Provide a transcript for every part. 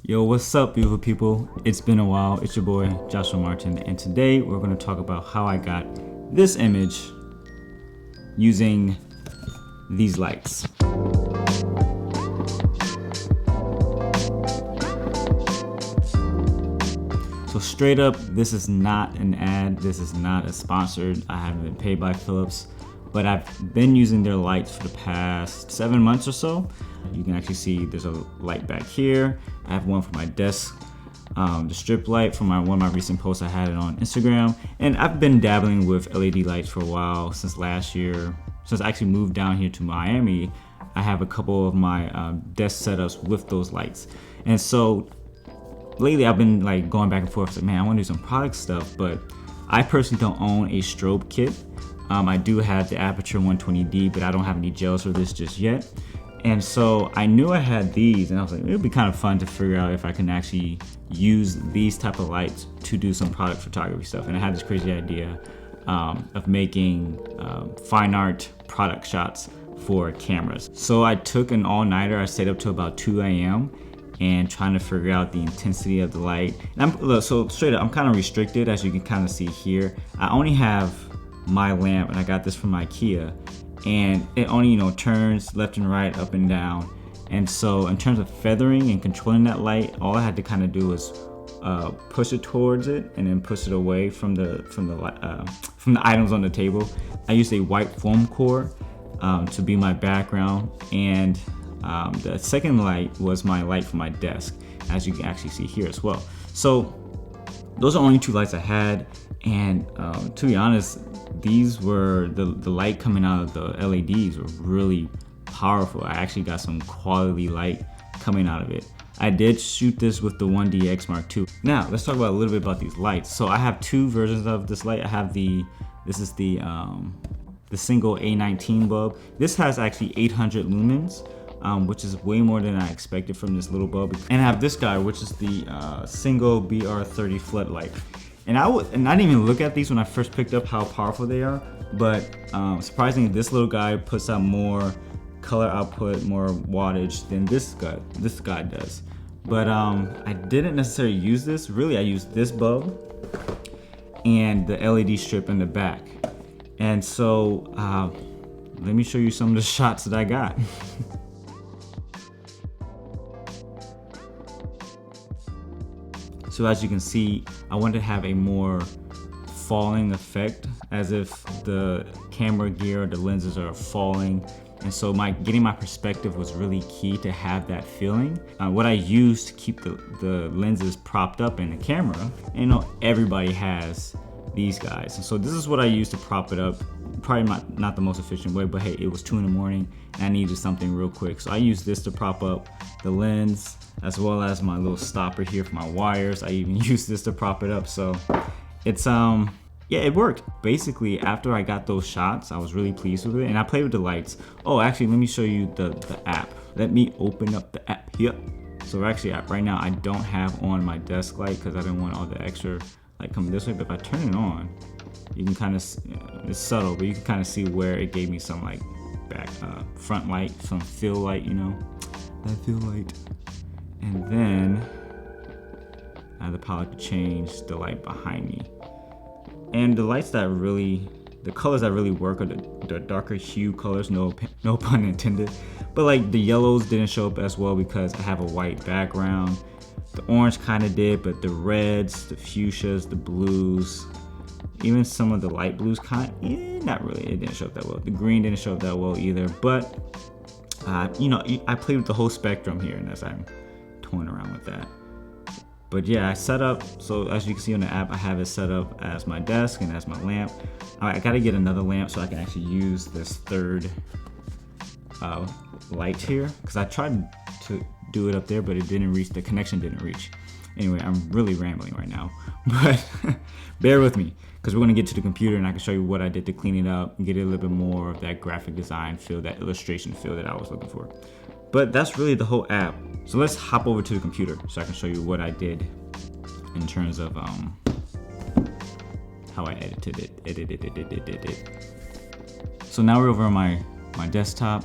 Yo, what's up, beautiful people? It's been a while. It's your boy, Joshua Martin, and today we're going to talk about how I got this image using these lights. So straight up, this is not an ad. This is not a sponsored. I haven't been paid by Philips, but I've been using their lights for the past 7 months or so. You can actually see there's a light back here. I have one for my desk, the strip light from one of my recent posts. I had it on Instagram, and I've been dabbling with LED lights for a while, since last year. Since I actually moved down here to Miami, I have a couple of my desk setups with those lights. And so lately I've been like going back and forth, like, man, I want to do some product stuff, but I personally don't own a strobe kit. I do have the Aperture 120D, but I don't have any gels for this just yet. And so I knew I had these, and I was like, it would be kind of fun to figure out if I can actually use these type of lights to do some product photography stuff. And I had this crazy idea of making fine art product shots for cameras. So I took an all-nighter. I stayed up till about 2 a.m. and trying to figure out the intensity of the light. And so straight up, I'm kind of restricted, as you can kind of see here. I only have my lamp, and I got this from IKEA. And it only, turns left and right, up and down. And so in terms of feathering and controlling that light, all I had to kind of do was push it towards it and then push it away from the items on the table. I used a white foam core to be my background, and the second light was my light for my desk, as you can actually see here as well. So those are only two lights I had, and to be honest, these were the light coming out of the LEDs were really powerful. I actually got some quality light coming out of it. I did shoot this with the 1DX Mark II. Now let's talk about a little bit about these lights. So I have two versions of this light. I have this is the single A19 bulb. This has actually 800 lumens, which is way more than I expected from this little bulb. And I have this guy, which is the single BR30 floodlight. And I didn't even look at these when I first picked up how powerful they are, but surprisingly, this little guy puts out more color output, more wattage than this guy does. But I didn't necessarily use this. Really, I used this bulb and the LED strip in the back. And so let me show you some of the shots that I got. So as you can see, I wanted to have a more falling effect, as if the camera gear or the lenses are falling. And so getting my perspective was really key to have that feeling. What I used to keep the lenses propped up in the camera, and everybody has these guys. And so this is what I used to prop it up. Probably not the most efficient way, but hey, it was 2 in the morning and I needed something real quick. So I used this to prop up the lens, as well as my little stopper here for my wires. I even used this to prop it up. So it's yeah, it worked. Basically, after I got those shots, I was really pleased with it, and I played with the lights. Oh, actually, let me show you the app. Let me open up the app here. So actually, right now, I don't have on my desk light because I didn't want all the extra light coming this way. But if I turn it on, you can kind of, it's subtle, but you can kind of see where it gave me some like front light, some fill light, that fill light. And then I have the power to change the light behind me. And the lights the colors that really work are the darker hue colors, no pun intended. But like the yellows didn't show up as well because I have a white background. The orange kind of did, but the reds, the fuchsias, the blues, even some of the light blues not really, it didn't show up that well. The green didn't show up that well either, but I played with the whole spectrum here, and as I'm toying around with that. But yeah, I set up, so as you can see on the app, I have it set up as my desk and as my lamp. I gotta get another lamp so I can actually use this third light here, because I tried to do it up there, but it didn't reach, the connection didn't reach. Anyway, I'm really rambling right now, but bear with me, because we're gonna get to the computer and I can show you what I did to clean it up and get it a little bit more of that graphic design feel, that illustration feel that I was looking for. But that's really the whole app. So let's hop over to the computer so I can show you what I did in terms of how I edited it. So now we're over on my desktop.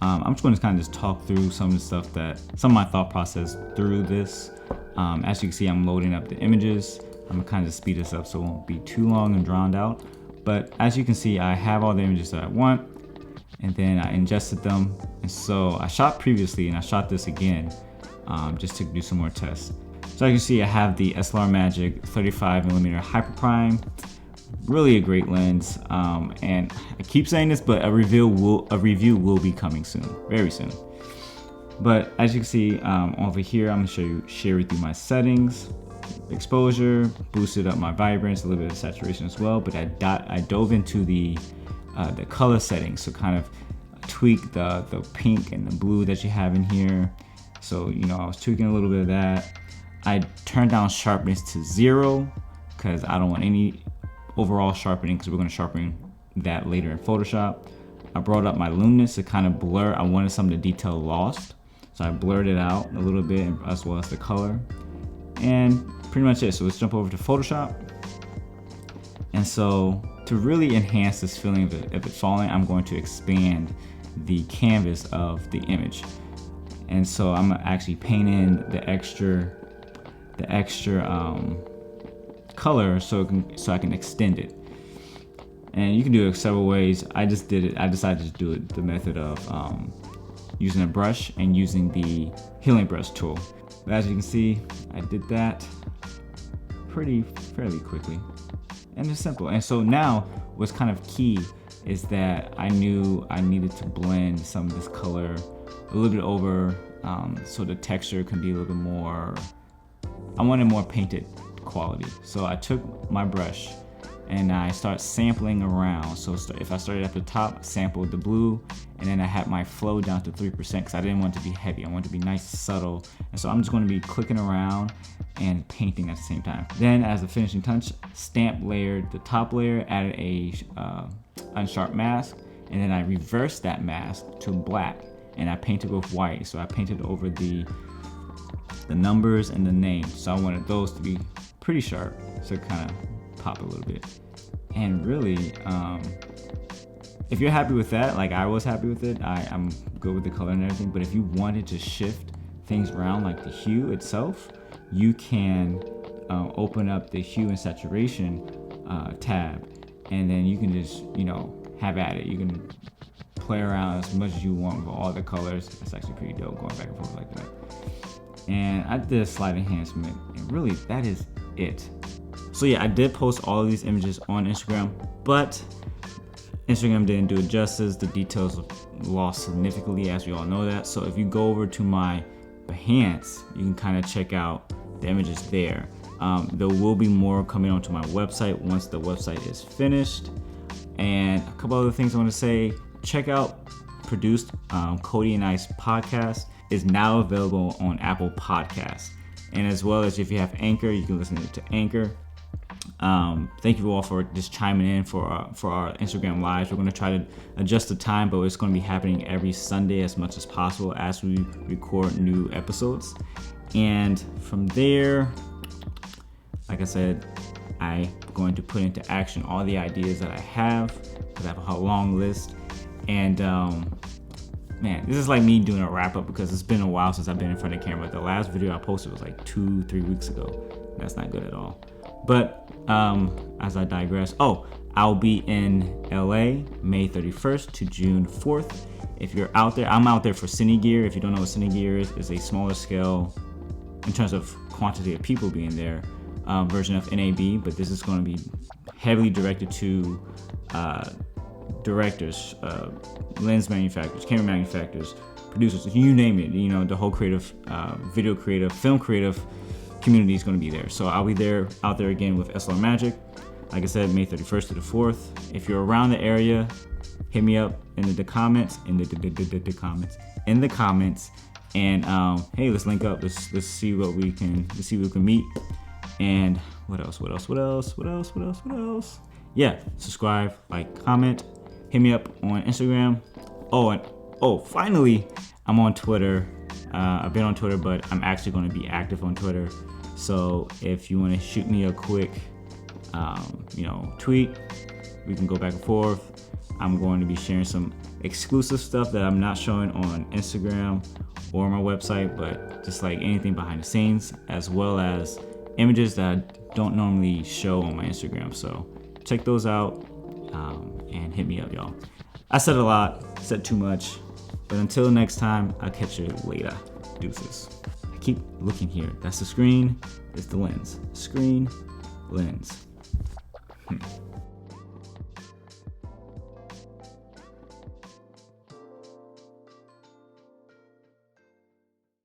I'm just going to kind of just talk through some of the stuff some of my thought process through this. As you can see, I'm loading up the images. I'm gonna kind of speed this up so it won't be too long and drowned out. But as you can see, I have all the images that I want, and then I ingested them. And so I shot previously, and I shot this again just to do some more tests. So as you can see, I have the SLR Magic 35mm Hyper Prime. Really a great lens, and I keep saying this, but a review will be coming soon, very soon. But as you can see over here, I'm gonna share with you my settings. Exposure, boosted up my vibrance, a little bit of saturation as well, but I dove into the color settings, so kind of tweak the pink and the blue that you have in here. So I was tweaking a little bit of that. I turned down sharpness to 0 because I don't want any overall sharpening, because we're going to sharpen that later in Photoshop. I brought up my luminance to kind of blur. I wanted some of the detail lost, so I blurred it out a little bit, as well as the color. And pretty much it. So let's jump over to Photoshop. And so to really enhance this feeling of it falling, I'm going to expand the canvas of the image. And so I'm gonna actually paint in the extra color so I can extend it. And you can do it several ways. I decided to do it the method of using a brush and using the healing brush tool. But as you can see, I did that fairly quickly, and it's simple. And so now what's kind of key is that I knew I needed to blend some of this color a little bit over, so the texture can be a little bit more, I wanted more painted quality. So I took my brush and I start sampling around. So if I started at the top, sampled the blue, and then I had my flow down to 3% because I didn't want it to be heavy. I want it to be nice, subtle. And so I'm just going to be clicking around and painting at the same time. Then as a finishing touch, stamp layered the top layer, added a unsharp mask, and then I reversed that mask to black, and I painted with white. So I painted over the numbers and the names. So I wanted those to be pretty sharp, so kind of pop a little bit. And really, if you're happy with that, like I was happy with it, I'm good with the color and everything. But if you wanted to shift things around, like the hue itself, you can open up the hue and saturation tab, and then you can just have at it. You can play around as much as you want with all the colors. It's actually pretty dope going back and forth like that. And I did a slight enhancement, and really that is it. So yeah, I did post all of these images on Instagram, but Instagram didn't do it justice. The details lost significantly, as we all know that. So if you go over to my Behance, you can kind of check out the images there. There will be more coming onto my website once the website is finished. And a couple other things I want to say. Check out Produced Cody and I's podcast is now available on Apple Podcasts. And as well as if you have Anchor, you can listen to Anchor. Thank you all for just chiming in for our Instagram lives. We're going to try to adjust the time, but it's going to be happening every Sunday as much as possible as we record new episodes. And from there, like I said, I'm going to put into action all the ideas that I have, because I have a long list. And man, this is like me doing a wrap up, because it's been a while since I've been in front of the camera. The last video I posted was like 2-3 weeks ago. That's not good at all. But as I digress, I'll be in LA May 31st to June 4th. If you're out there, I'm out there for Cine Gear. If you don't know what Cine Gear is, it's a smaller scale in terms of quantity of people being there version of NAB, but this is going to be heavily directed to directors, lens manufacturers, camera manufacturers, producers, you name it. The whole creative, video creative, film creative community is going to be there. So I'll be out there again with SLR Magic. Like I said, May 31st to the 4th. If you're around the area, hit me up in the comments, and hey, let's link up. Let's see what we can meet. And what else? Yeah, subscribe, like, comment, hit me up on Instagram. Finally, I'm on Twitter. I've been on Twitter, but I'm actually going to be active on Twitter. So if you want to shoot me a quick, tweet, we can go back and forth. I'm going to be sharing some exclusive stuff that I'm not showing on Instagram or my website, but just like anything behind the scenes, as well as images that I don't normally show on my Instagram. So check those out and hit me up, y'all. I said a lot, said too much, but until next time, I'll catch you later. Deuces. I keep looking here. That's the screen, it's the lens. Screen, lens.